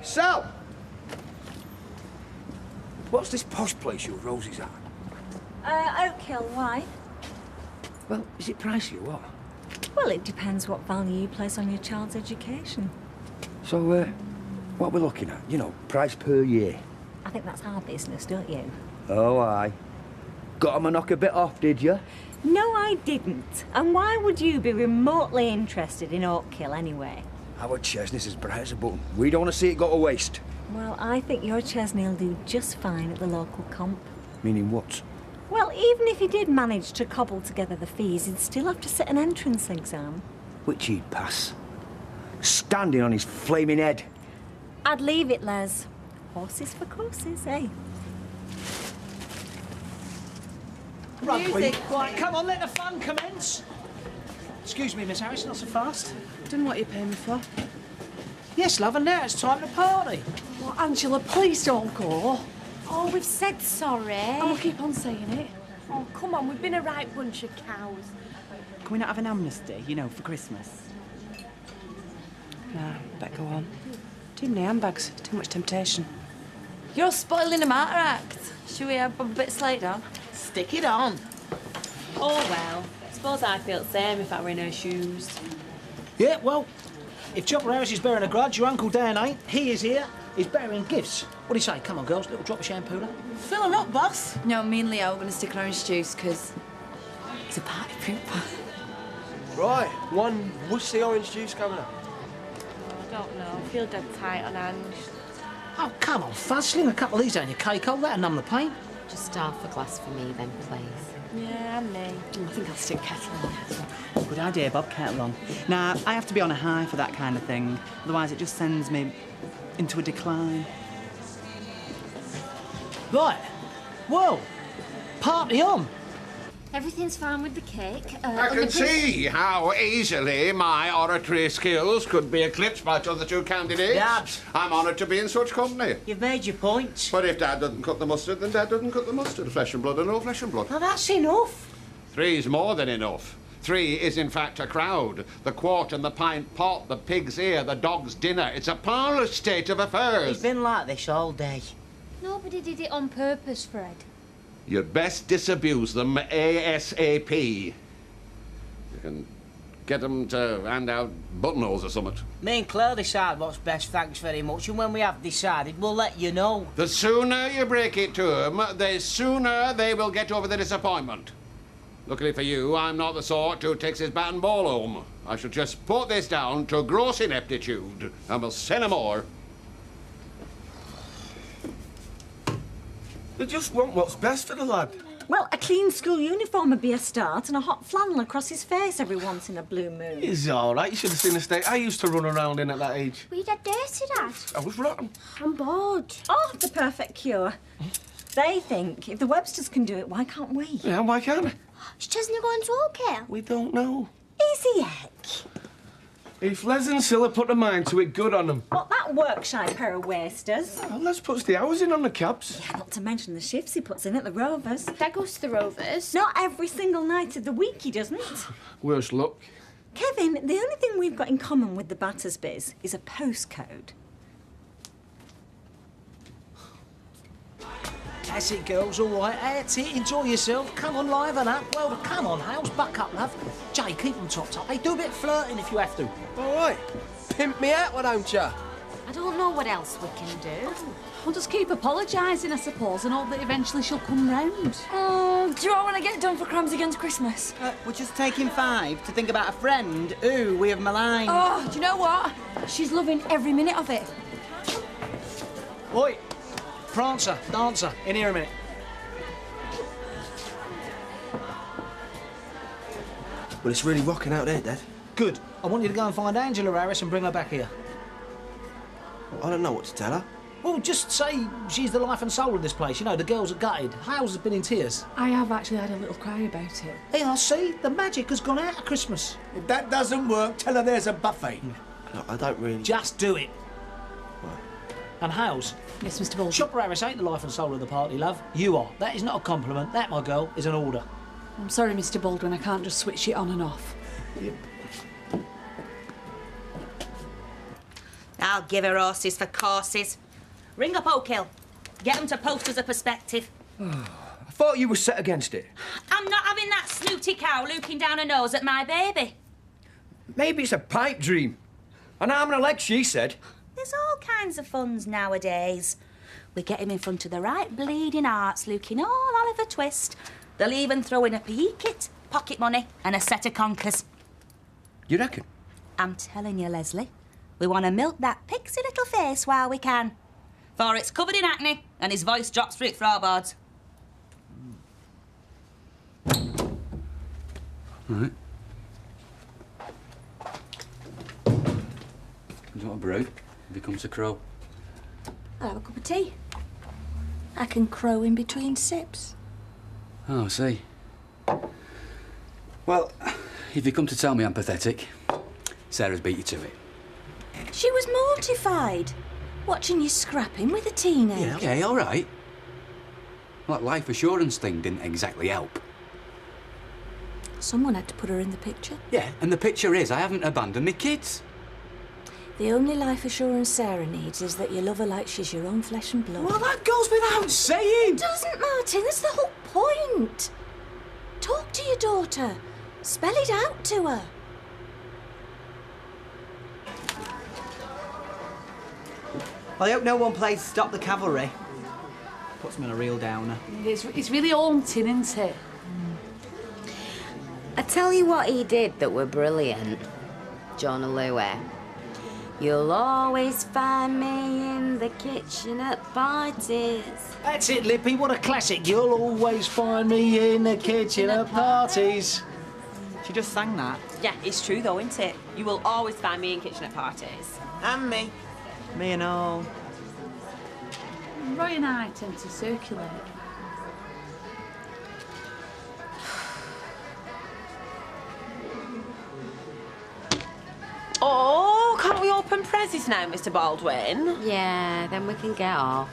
Sal! What's this posh place your Rosie's at? Oak Hill, why? Well, is it pricey or what? Well, it depends what value you place on your child's education. So, what we're looking at? You know, price per year. I think that's our business, don't you? Oh, aye. Got 'em a knock a bit off, did you? No, I didn't. And why would you be remotely interested in Oak Hill anyway? Our Chesney's as bright as a button. We don't want to see it go to waste. Well, I think your Chesney'll do just fine at the local comp. Meaning what? Well, even if he did manage to cobble together the fees, he'd still have to sit an entrance exam. Which he'd pass. Standing on his flaming head. I'd leave it, Les. Horses for courses, eh? Rugby. Right, come on, let the fun commence. Excuse me, Miss Harris, not so fast. Done what you pay me for. Yes, love, and now it's time to party. Well, Angela, please don't go. Oh, we've said sorry. And we'll keep on saying it. Oh, come on, we've been a right bunch of cows. Can we not have an amnesty, you know, for Christmas? Nah, better go on. Too many handbags, too much temptation. You're spoiling the matter act. Should we have a bit slate on? Stick it on. Oh, well. I suppose I'd feel the same if I were in her shoes. Yeah, well, if Chopper Harris is bearing a grudge, your Uncle Dan ain't. He is here. He's bearing gifts. What do you say? Come on, girls, little drop of shampoo. Fill her up, boss. No, me and Leo are going to stick orange juice, because it's a party pooper. Right, one wussy orange juice coming up. I don't know. I feel dead tight on Ange. Oh, come on, Fuzz. Sling a couple of these down your cake hole. That'll numb the pain. Just half a glass for me, then, please. Yeah, and me. I think I'll stick kettle on. Good idea, Bob, kettle on. Nah, I have to be on a high for that kind of thing. Otherwise, it just sends me into a decline. Right. Well, party on. Everything's fine with the cake. I can see how easily my oratory skills could be eclipsed by the other two candidates. Dabs. I'm honoured to be in such company. You've made your points. But if Dad doesn't cut the mustard, then Dad doesn't cut the mustard. Flesh and blood or no flesh and blood. Now, that's enough. 3's more than enough. 3 is, in fact, a crowd. The quart and the pint pot, the pig's ear, the dog's dinner. It's a parlous state of affairs. It's been like this all day. Nobody did it on purpose, Fred. You'd best disabuse them ASAP. You can get them to hand out buttonholes or something. Me and Claire decide what's best, thanks very much, and when we have decided, we'll let you know. The sooner you break it to them, the sooner they will get over the disappointment. Luckily for you, I'm not the sort who takes his bat and ball home. I shall just put this down to gross ineptitude, and we'll say no more. They just want what's best for the lad. Well, a clean school uniform would be a start, and a hot flannel across his face every once in a blue moon. He's all right. You should have seen the state I used to run around in at that age. Were you dead dirty, Dad? I was rotten. I'm bored. Oh, the perfect cure. They think if the Websters can do it, why can't we? Yeah, why can't I? Is Chesney going to Oak Hill? We don't know. Easy heck. If Les and Scylla put their mind to it, good on them. What, that work-shy pair of wasters? Well, Les puts the hours in on the cabs. Yeah, not to mention the shifts he puts in at the Rovers. Dad goes to the Rovers. Not every single night of the week he doesn't. Worse luck. Kevin, the only thing we've got in common with the Battersbys is a postcode. That's it, girls, all right. That's it. Enjoy yourself. Come on, liven up. Well, come on, Hales. Buck up, love. Jay, keep them topped up. Hey, do a bit of flirting if you have to. All right. Pimp me out, why don't ya? I don't know what else we can do. We'll just keep apologising, I suppose, and hope that eventually she'll come round. Do you all want to get done for Crumbs Against Christmas? We're just taking 5 to think about a friend who we have maligned. Oh, do you know what? She's loving every minute of it. Oi, Prancer, Dancer, in here a minute. Well, it's really rocking out there, Dad. Good. I want you to go and find Angela Harris and bring her back here. I don't know what to tell her. Well, just say she's the life and soul of this place. You know, the girls are gutted. Hales has been in tears. I have actually had a little cry about it. Hey, I see. The magic has gone out of Christmas. If that doesn't work, tell her there's a buffet. No, I don't really... Just do it. Right. And Hales. Yes, Mr. Baldwin. Chopper Harris ain't the life and soul of the party, love. You are. That is not a compliment. That, my girl, is an order. I'm sorry, Mr. Baldwin, I can't just switch it on and off. Yep. I'll give her horses for courses. Ring up Oak Hill. Get them to post us a perspective. I thought you were set against it. I'm not having that snooty cow looking down her nose at my baby. Maybe it's a pipe dream. An arm and a leg, she said. There's all kinds of funds nowadays. We get him in front of the right bleeding hearts looking all Oliver Twist. They'll even throw in a PE kit, pocket money and a set of conkers. You reckon? I'm telling you, Leslie, we want to milk that pixie little face while we can. For it's covered in acne and his voice drops through its floorboards. All right. You want a brew? If he comes to crow. I'll have a cup of tea. I can crow in between sips. Oh, I see. Well, if you come to tell me I'm pathetic, Sarah's beat you to it. She was mortified, watching you scrapping with a teenager. Yeah, OK, all right. Well, that life assurance thing didn't exactly help. Someone had to put her in the picture. Yeah, and the picture is I haven't abandoned my kids. The only life assurance Sarah needs is that you love her like she's your own flesh and blood. Well, that goes without saying. It doesn't, Martin. That's the whole point. Talk to your daughter. Spell it out to her. Well, I hope no one plays Stop the Cavalry. Puts me on a real downer. It's really haunting, isn't it? I tell you what he did that were brilliant, John Louis. You'll always find me in the kitchen at parties. That's it, Lippy. What a classic. You'll always find me in the kitchen at parties. She just sang that. Yeah, it's true though, isn't it? You will always find me in kitchen at parties. And me. Me and all. Roy and I tend to circulate. Oh, can't we open prezzies now, Mr. Baldwin? Yeah, then we can get off.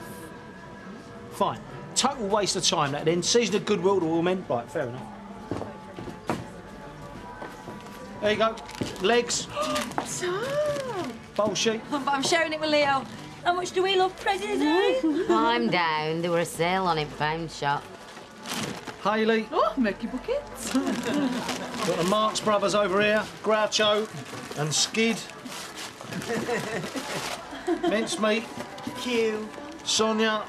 Fine. Total waste of time, that then. Season of goodwill to all men. Right, fair enough. There you go. Legs. Bowl sheet. But I'm sharing it with Leo. How much do we love prezzies, eh? I'm down. There were a sale on it, pound shop. Hayley. Oh, Murky buckets. Got the Marx Brothers over here. Groucho and Skid. Mincemeat. Q. Sonia.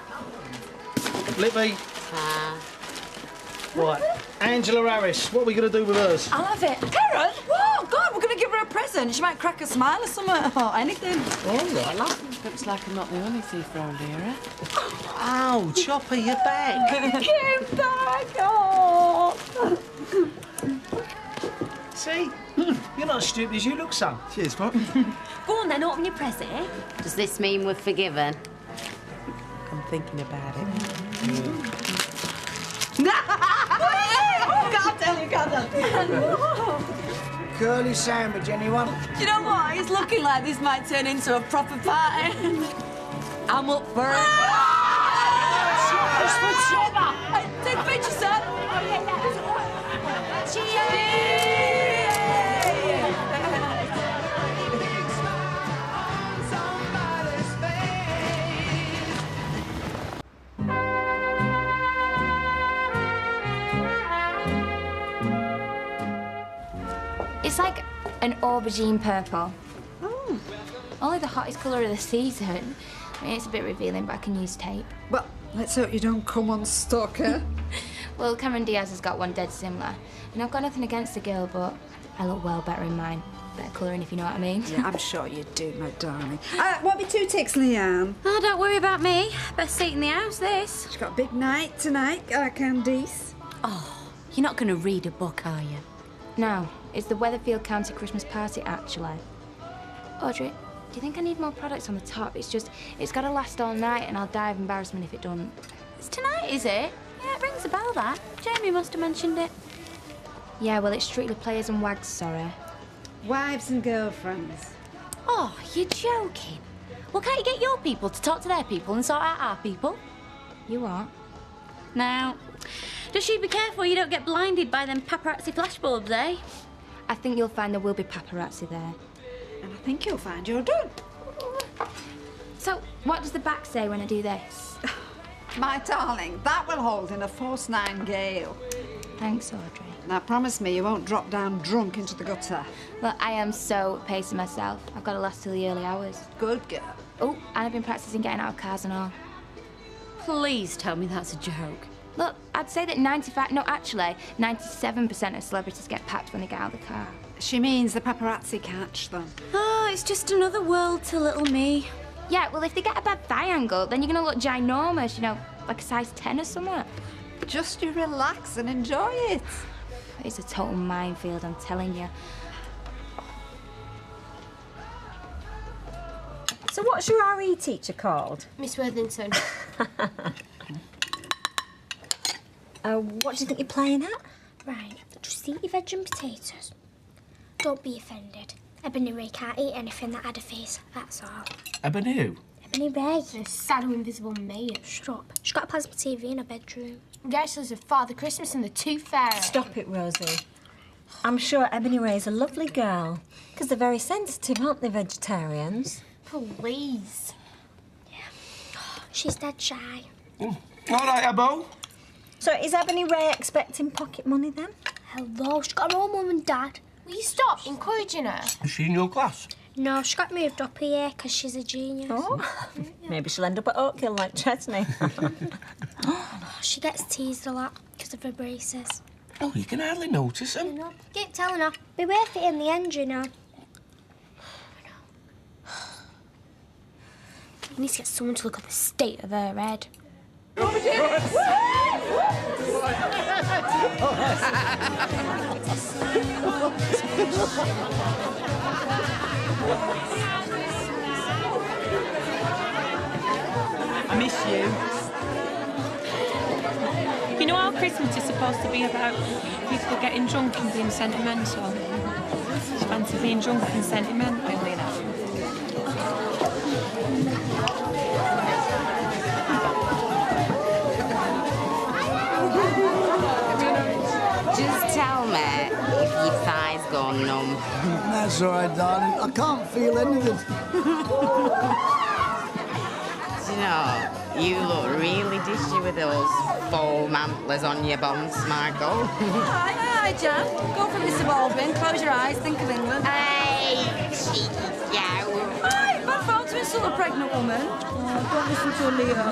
Lippy. Ah. Right. Angela Harris. What are we going to do with hers? I'll have it. Karen? Whoa, God, we're going to give her a present. She might crack a smile or something, or anything. All right. Looks like I'm not the only thief round here, eh? Ow, Chopper, you're back. Get back! Oh! See? You're not as stupid as you look, son. Cheers, Pop. Go on then, open your prezzy. Does this mean we're forgiven? I'm thinking about it. Can't tell you. Curly sandwich, anyone? Do you know what? It's looking like this might turn into a proper party. I'm up for it. Take a picture, son. It's like an aubergine purple. Oh. Only the hottest colour of the season. I mean, it's a bit revealing, but I can use tape. Well, let's hope you don't come on stalker. Well, Cameron Diaz has got one dead similar. And I've got nothing against the girl, but I look well better in mine. Better colouring, if you know what I mean. Yeah, I'm sure you do, my darling. What be 2 ticks, Leanne? Oh, don't worry about me. Best seat in the house, this. She's got a big night tonight, Candice. Oh, you're not going to read a book, are you? No, it's the Weatherfield County Christmas party, actually. Audrey, do you think I need more products on the top? It's got to last all night and I'll die of embarrassment if it don't. It's tonight, is it? Yeah, it rings a bell, that. Jamie must have mentioned it. Yeah, well, it's strictly players and wags, sorry. Wives and girlfriends. Oh, you're joking. Well, can't you get your people to talk to their people and sort out our people? You what? Now, just you be careful you don't get blinded by them paparazzi flashbulbs, eh? I think you'll find there will be paparazzi there. And I think you'll find you're done. So, what does the back say when I do this? My darling, that will hold in a force 9 gale. Thanks, Audrey. Now, promise me you won't drop down drunk into the gutter. Well, I am so pacing myself. I've got to last till the early hours. Good girl. Oh, and I've been practising getting out of cars and all. Please tell me that's a joke. Look, I'd say that 97% of celebrities get packed when they get out of the car. She means the paparazzi catch them. Oh, it's just another world to little me. Yeah, well, if they get a bad thigh angle, then you're going to look ginormous, you know, like a size 10 or something. Just you relax and enjoy it. It's a total minefield, I'm telling you. So what's your RE teacher called? Miss Worthington. What do you think you're playing at? Right, just eat your veg and potatoes. Don't be offended. Ebony Ray can't eat anything that had a face, that's all. Ebony who? Ebony Ray. The shadow invisible maid. Stop. She's got a plasma TV in her bedroom. Guess there's a Father Christmas and the Tooth Fairy. Stop it, Rosie. I'm sure Ebony Ray's a lovely girl. Because they're very sensitive, aren't they, vegetarians? Please. Yeah. She's dead shy. All right, Ebbo. So is Ebony Ray expecting pocket money then? Hello, she's got her own mum and dad. Will you stop encouraging her? Is she in your class? No, she got moved up here because she's a genius. Oh, maybe she'll end up at Oak Hill like Chesney. She gets teased a lot because of her braces. Oh, you can hardly notice them. You know, keep telling her. Be worth it in the end, you know. We need to get someone to look at the state of her head. I miss you. You know how Christmas is supposed to be about people getting drunk and being sentimental? It's fancy being drunk and sentimental, you know. Just tell me if your thighs go numb. That's all right, darling. I can't feel anything. Do you know, you look really dishy with those foam antlers on your bums, Michael. Hi, Jan. Go for Mr. Baldwin. Close your eyes. Think of England. Hey, cheeky cow. Hi, bad phone to insult a pregnant woman. Oh, don't listen to Leo.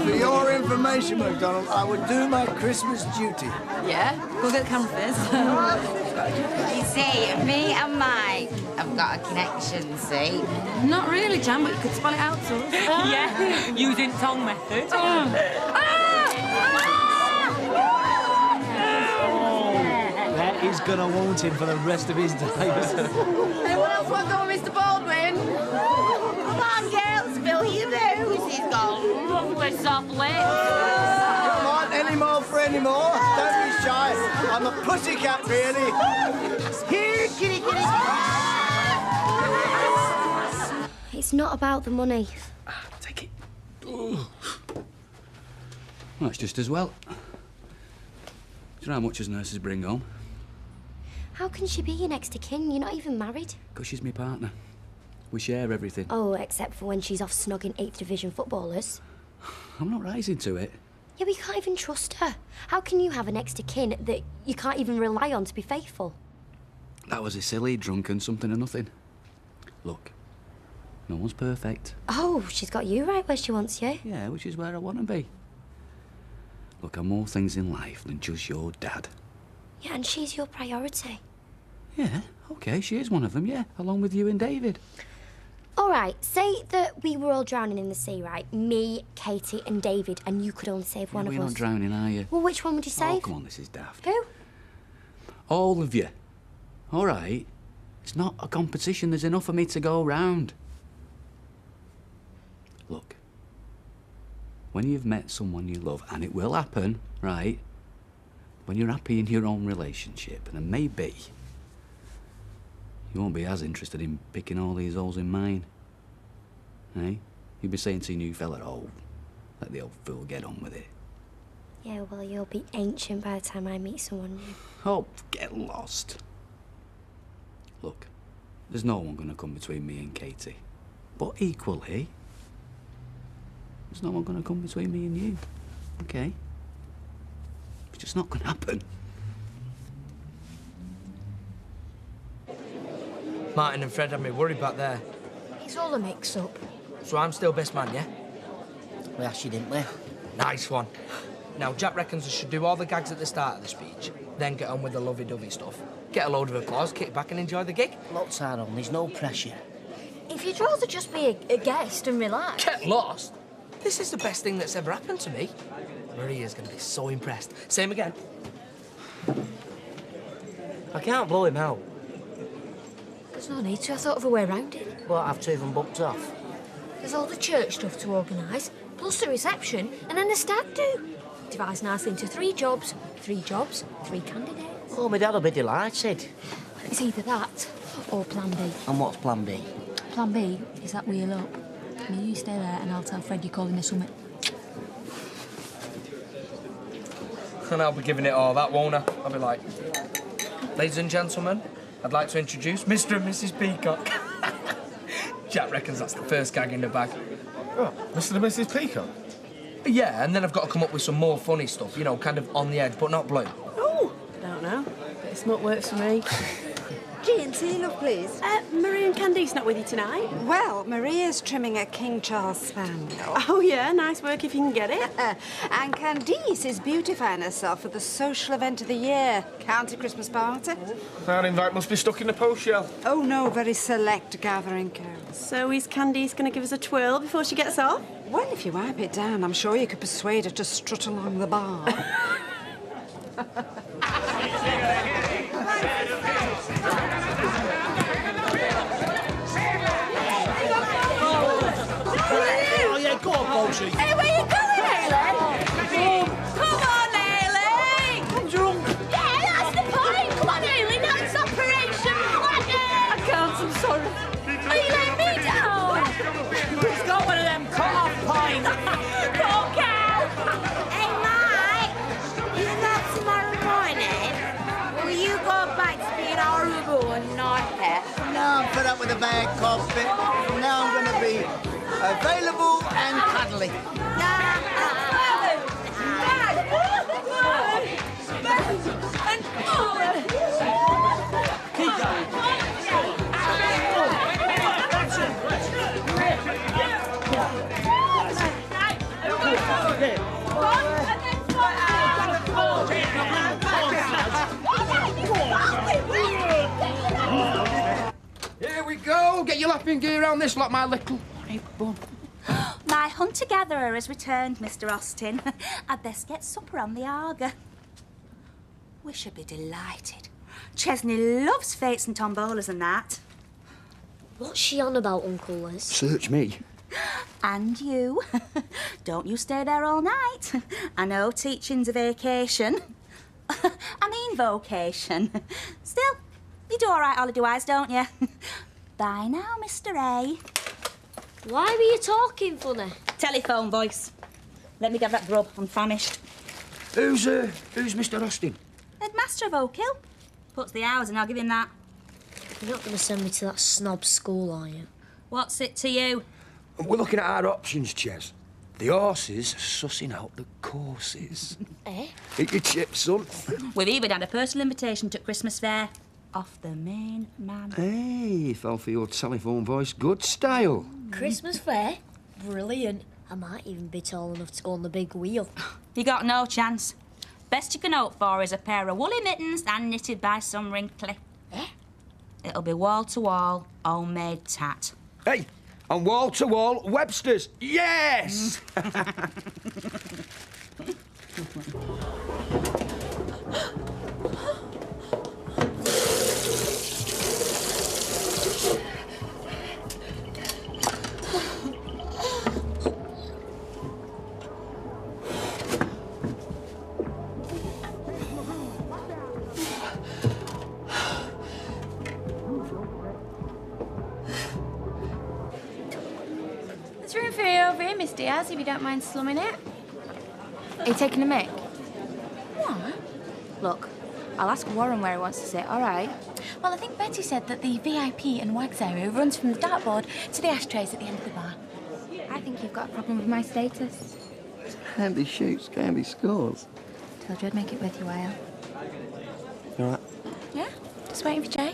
For your information, MacDonald, I would do my Christmas duty. Yeah? Go get the camera first. You see, me and Mike have got a connection, see? Not really, Jan, but you could spell it out to us. Yeah, using tongue method. That is gonna haunt him for the rest of his days. Anyone else want to go with Mr. Baldwin? Come on, girls, spill your booze. He's got lovely soft lips. Come on, any more for any more? Don't be shy. I'm a pussycat, really. Here, kitty, kitty. It's not about the money. Take it. Well, it's just as well. Do you know how much as nurses bring home? How can she be your next of kin? You're not even married. Because she's my partner. We share everything. Oh, except for when she's off snogging 8th Division footballers. I'm not rising to it. Yeah, but you can't even trust her. How can you have a next of kin that you can't even rely on to be faithful? That was a silly, drunken something or nothing. Look, no one's perfect. Oh, she's got you right where she wants you. Yeah, which is where I want to be. Look, I'm more things in life than just your dad. Yeah, and she's your priority. Yeah, okay, she is one of them, yeah, along with you and David. All right, say that we were all drowning in the sea, right? Me, Katie and David, and you could only save one of us. We're not drowning, are you? Well, which one would you save? Oh, come on, this is daft. Who? All of you. All right? It's not a competition. There's enough of me to go round. Look, when you've met someone you love, and it will happen, right? When you're happy in your own relationship, and then maybe you won't be as interested in picking all these holes in mine. Eh? You'll be saying to your new fella, oh, let the old fool get on with it. Yeah, well, you'll be ancient by the time I meet someone new. Oh, get lost. Look, there's no one going to come between me and Katie. But equally, There's no one going to come between me and you. Okay? It's just not going to happen. Martin and Fred had me worried back there. It's all a mix-up. So I'm still best man, yeah? We asked you, didn't we? Nice one. Now, Jack reckons I should do all the gags at the start of the speech, then get on with the lovey-dovey stuff. Get a load of applause, kick back and enjoy the gig. Look, Tyrone, there's no pressure. If you'd rather just be a guest and relax... Get lost? This is the best thing that's ever happened to me. Maria's going to be so impressed. Same again. I can't blow him out. There's no need to. I thought of a way around it. Well, I've two of them booked off. There's all the church stuff to organise, plus the reception, and then the stag do. Divides nicely into 3 jobs, 3 candidates. Oh, my dad'll be delighted. It's either that or Plan B. And what's Plan B? Plan B is that wheel up. Now you stay there and I'll tell Fred you're calling the summit. And I'll be giving it all that, won't I? I'll be like, ladies and gentlemen, I'd like to introduce Mr. and Mrs. Peacock. Jack reckons that's the first gag in the bag. Oh, Mr. and Mrs. Peacock? Yeah, and then I've got to come up with some more funny stuff, you know, kind of on the edge, but not blue. Oh, I don't know. Bit of smut works for me. G&T, love, please. Maria and Candice not with you tonight? Well, Maria's trimming a King Charles Spaniel. Oh, yeah, nice work if you can get it. And Candice is beautifying herself for the social event of the year, County Christmas Party. That invite must be stuck in the post shell. Oh, no, very select gathering, Carol. So is Candice going to give us a twirl before she gets off? Well, if you wipe it down, I'm sure you could persuade her to strut along the bar. Oh, yeah, go on, Bolshy. Hey, where you going, Hayley? Come on, Hayley! I'm drunk. Yeah, that's the point. Come on, Hayley, that's Operation Planet. I can't, I'm sorry. Are you letting me down? He's got one of them cut-off pints. Poor cow. Hey, Mike, you know tomorrow morning, will you go back to being horrible and naughty? Now I'm fed up with the bad coffee. From now I'm going to be available and cuddly. Keep going. Here we go. Get your lapping gear around this lot, my little bun. My hunter-gatherer has returned, Mr. Austin. I'd best get supper on the Arga. We should be delighted. Chesney loves fates and tombolas and that. What's she on about, Uncle Liz? Search me. And you. Don't you stay there all night. I know teaching's a vacation. I mean vocation. Still, you do all right holiday-wise, don't you? Bye now, Mr. A. Why were you talking funny? Telephone voice. Let me get that grub. I'm famished. Who's Mr. Austin? Headmaster of Oak Hill. Puts the hours and I'll give him that. You're not going to send me to that snob school, are you? What's it to you? We're looking at our options, Ches. The horses are sussing out the courses. Eh? Eat your chips, son. We've even had a personal invitation to Christmas fair. Off the main man. Hey, fell for your telephone voice. Good style. Christmas fair? Brilliant. I might even be tall enough to go on the big wheel. You got no chance. Best you can hope for is a pair of woolly mittens and knitted by some wrinkly. Eh? It'll be wall-to-wall, homemade tat. Hey, and wall-to-wall Webster's. Yes! There's room for you over here, Miss Diaz, if you don't mind slumming it. Are you taking a mic? What? Look, I'll ask Warren where he wants to sit, all right? Well, I think Betty said that the VIP and wags area runs from the dartboard to the ashtrays at the end of the bar. I think you've got a problem with my status. Can't be shoots, can't be scores. Told you I'd make it worth your while. You all right? Yeah, just waiting for Jay.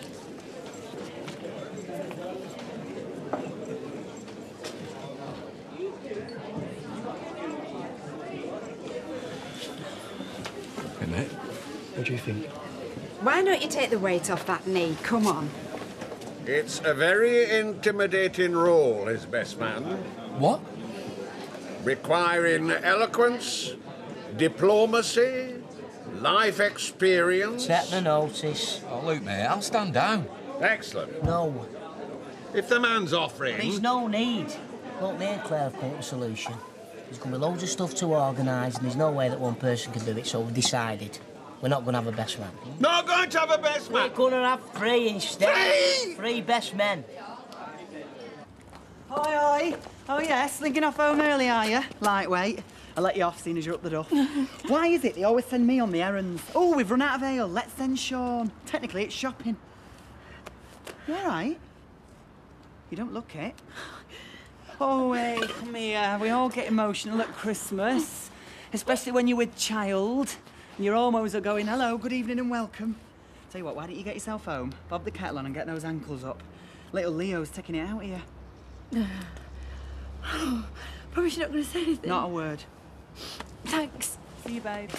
Hey, mate. What do you think? Why don't you take the weight off that knee? Come on. It's a very intimidating role, his best man. What? Requiring eloquence, diplomacy, life experience. Set the notice. Oh, look, mate, I'll stand down. Excellent. No. If the man's offering... There's no need. Look, me and Claire have come up with a solution. There's going to be loads of stuff to organise, and there's no way that one person can do it, so we've decided we're not going to have a best man. Not going to have a best man! We're going to have 3 instead. 3? 3 best men. Oi, oi. Oh, yes, slinking off home early, are you? Lightweight. I'll let you off, seeing as you're up the duff. Why is it they always send me on the errands? Oh, we've run out of ale. Let's send Sean. Technically, it's shopping. You all right? You don't look it. Oh, hey, come here. We all get emotional at Christmas, especially when you're with child. And your almos are going, hello, good evening and welcome. Tell you what, why don't you get yourself home, bob the kettle on and get those ankles up. Little Leo's taking it out here. Promise you're not going to say anything? Not a word. Thanks. See you, babe.